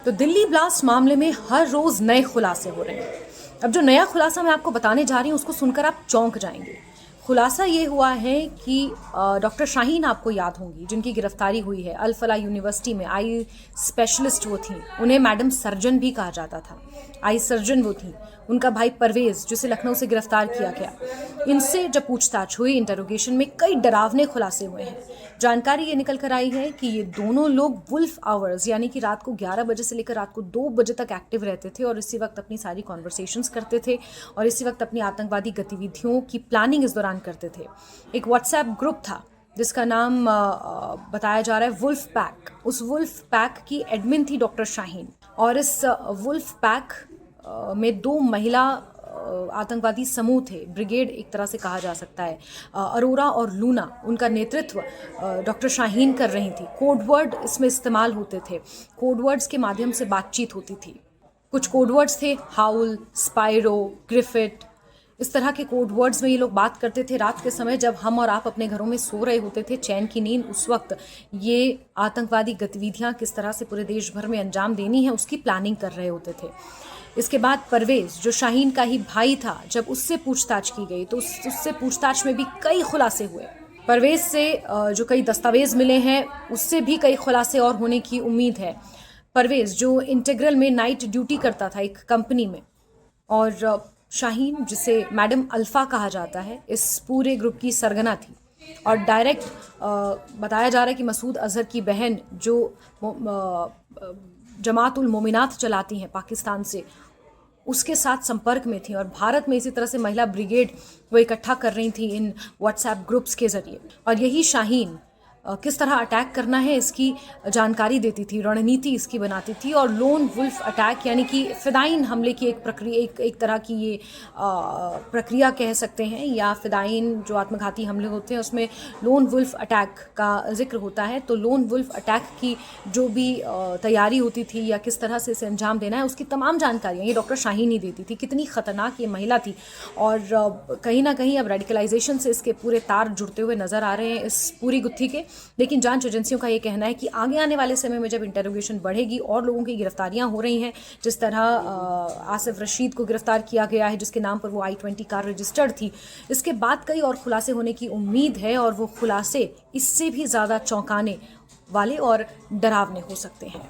तो दिल्ली ब्लास्ट मामले में हर रोज नए खुलासे हो रहे हैं। अब जो नया खुलासा मैं आपको बताने जा रही हूँ उसको सुनकर आप चौंक जाएंगे। खुलासा ये हुआ है कि डॉक्टर शाहीन आपको याद होंगी, जिनकी गिरफ्तारी हुई है अल फला यूनिवर्सिटी में। आई स्पेशलिस्ट वो थी, उन्हें मैडम सर्जन भी कहा जाता था। आई सर्जन वो थी। उनका भाई परवेज, जिसे लखनऊ से गिरफ्तार किया गया, इनसे जब पूछताछ हुई इंटरोगेशन में कई डरावने खुलासे हुए हैं। जानकारी ये निकल कर आई है कि ये दोनों लोग वुल्फ आवर्स यानी कि रात को 11 बजे से लेकर रात को 2 बजे तक एक्टिव रहते थे और इसी वक्त अपनी सारी कॉन्वर्सेशंस करते थे और इसी वक्त अपनी आतंकवादी गतिविधियों की प्लानिंग इस दौरान करते थे। एक व्हाट्सएप ग्रुप था जिसका नाम बताया जा रहा है वुल्फ पैक। उस वुल्फ पैक की एडमिन थी डॉक्टर शाहीन और इस वुल्फ पैक में 2 महिला आतंकवादी समूह थे, ब्रिगेड एक तरह से कहा जा सकता है। अरोरा और लूना, उनका नेतृत्व डॉक्टर शाहीन कर रही थी। कोडवर्ड इसमें इस्तेमाल होते थे, कोडवर्ड्स के माध्यम से बातचीत होती थी। कुछ कोडवर्ड्स थे हाउल, स्पाइरो, ग्रिफिट, इस तरह के कोड वर्ड्स में ये लोग बात करते थे रात के समय जब हम और आप अपने घरों में सो रहे होते थे, चैन की नींद। उस वक्त ये आतंकवादी गतिविधियां किस तरह से पूरे देश भर में अंजाम देनी है उसकी प्लानिंग कर रहे होते थे। इसके बाद परवेज, जो शाहीन का ही भाई था, जब उससे पूछताछ की गई तो उससे पूछताछ में भी कई खुलासे हुए। परवेज से जो कई दस्तावेज मिले हैं उससे भी कई खुलासे और होने की उम्मीद है। परवेज जो इंटीग्रल में नाइट ड्यूटी करता था एक कंपनी में, और शाहीन, जिसे मैडम अल्फा कहा जाता है, इस पूरे ग्रुप की सरगना थी। और डायरेक्ट बताया जा रहा है कि मसूद अजहर की बहन, जो जमात उल मोमिनात चलाती हैं पाकिस्तान से, उसके साथ संपर्क में थी और भारत में इसी तरह से महिला ब्रिगेड वो इकट्ठा कर रही थी इन व्हाट्सएप ग्रुप्स के जरिए। और यही शाहीन किस तरह अटैक करना है इसकी जानकारी देती थी, रणनीति इसकी बनाती थी। और लोन वुल्फ अटैक यानी कि फिदाइन हमले की एक प्रक्रिया, एक तरह की ये प्रक्रिया कह सकते हैं, या फिदाइन जो आत्मघाती हमले होते हैं उसमें लोन वुल्फ अटैक का जिक्र होता है। तो लोन वुल्फ अटैक की जो भी तैयारी होती थी या किस तरह से इसे अंजाम देना है उसकी तमाम जानकारियाँ ये डॉक्टर शाहीन ही देती थी। कितनी ख़तरनाक ये महिला थी और कहीं ना कहीं अब रेडिकलाइजेशन से इसके पूरे तार जुड़ते हुए नज़र आ रहे हैं इस पूरी गुत्थी के। लेकिन जांच एजेंसियों का ये कहना है कि आगे आने वाले समय में जब इंटरोगेशन बढ़ेगी और लोगों की गिरफ्तारियां हो रही हैं, जिस तरह आसिफ रशीद को गिरफ्तार किया गया है जिसके नाम पर वो I-20 कार रजिस्टर्ड थी, इसके बाद कई और खुलासे होने की उम्मीद है और वो खुलासे इससे भी ज़्यादा चौंकाने वाले और डरावने हो सकते हैं।